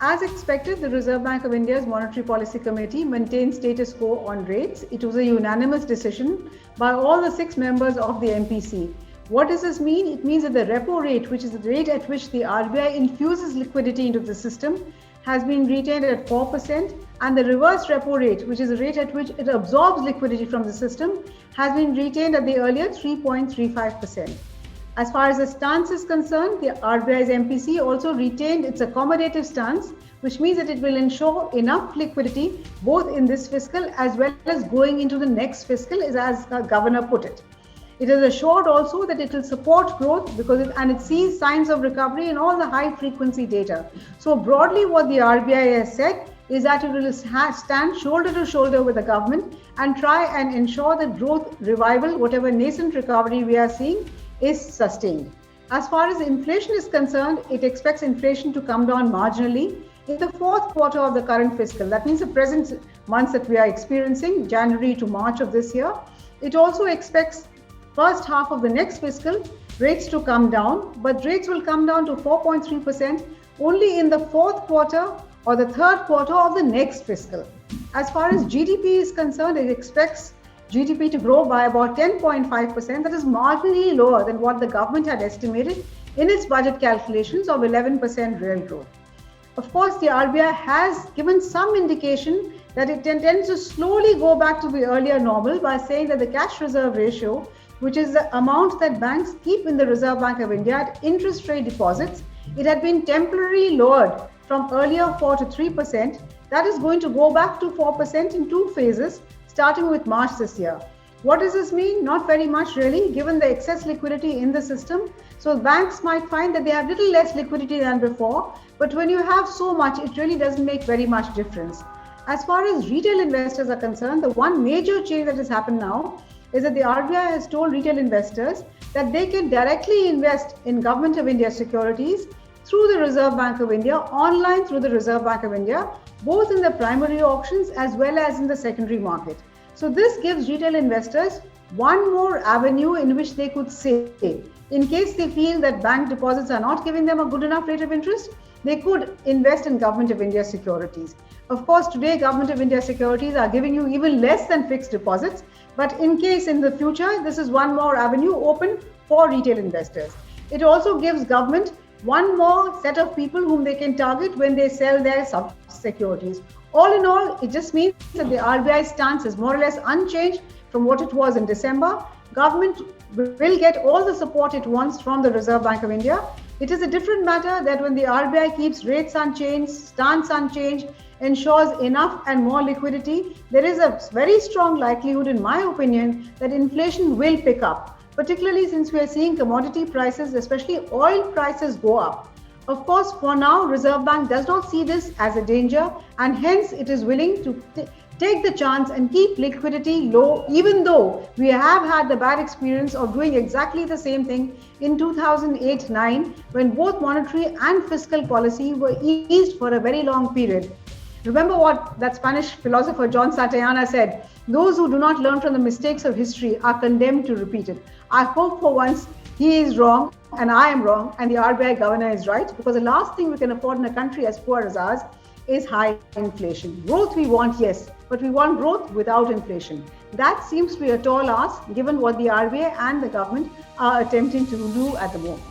As expected, the Reserve Bank of India's Monetary Policy Committee maintained status quo on rates. It was a unanimous decision by all the 6 members of the MPC. What does this mean? It means that the repo rate, which is the rate at which the RBI infuses liquidity into the system, has been retained at 4%, and the reverse repo rate, which is the rate at which it absorbs liquidity from the system, has been retained at the earlier 3.35%. As far as the stance is concerned, the RBI's MPC also retained its accommodative stance, which means that it will ensure enough liquidity both in this fiscal as well as going into the next fiscal, as the governor put it. It is assured also that it will support growth because it sees signs of recovery in all the high frequency data. So broadly, what the RBI has said is that it will stand shoulder to shoulder with the government and try and ensure that growth revival, whatever nascent recovery we are seeing, is sustained. As far as inflation is concerned, it expects inflation to come down marginally in the 4th quarter of the current fiscal. That means the present months that we are experiencing, January to March of this year. It also expects first half of the next fiscal rates to come down, but rates will come down to 4.3% only in the 4th quarter or the 3rd quarter of the next fiscal. As far as GDP is concerned, it expects GDP to grow by about 10.5%. That is marginally lower than what the government had estimated in its budget calculations of 11% real growth. Of course, the RBI has given some indication that it intends to slowly go back to the earlier normal by saying that the cash reserve ratio, which is the amount that banks keep in the Reserve Bank of India at interest rate deposits, it had been temporarily lowered from earlier 4 to 3%. That is going to go back to 4% in 2 phases, starting with March this year. What does this mean? Not very much really, given the excess liquidity in the system. So banks might find that they have little less liquidity than before, but when you have so much, it really doesn't make very much difference. As far as retail investors are concerned, the one major change that has happened now is that the RBI has told retail investors that they can directly invest in Government of India securities through the Reserve Bank of India, online through the Reserve Bank of India, both in the primary auctions as well as in the secondary market. So this gives retail investors one more avenue in which they could save. In case they feel that bank deposits are not giving them a good enough rate of interest, they could invest in Government of India securities. Of course, today Government of India securities are giving you even less than fixed deposits, but in case in the future, this is one more avenue open for retail investors. It also gives government one more set of people whom they can target when they sell their securities. All in all, it just means that the RBI stance is more or less unchanged from what it was in December. Government will get all the support it wants from the Reserve Bank of India. It is a different matter that when the RBI keeps rates unchanged, stance unchanged, ensures enough and more liquidity, there is a very strong likelihood, in my opinion, that inflation will pick up, particularly since we are seeing commodity prices, especially oil prices, go up. Of course, for now, Reserve Bank does not see this as a danger, and hence it is willing to take the chance and keep liquidity low, even though we have had the bad experience of doing exactly the same thing in 2008-9, when both monetary and fiscal policy were eased for a very long period. Remember what that Spanish philosopher John Santayana said: those who do not learn from the mistakes of history are condemned to repeat it. I hope for once he is wrong and I am wrong and the RBI governor is right, because the last thing we can afford in a country as poor as ours is high inflation. Growth we want, yes, but we want growth without inflation. That seems to be a tall ask given what the RBI and the government are attempting to do at the moment.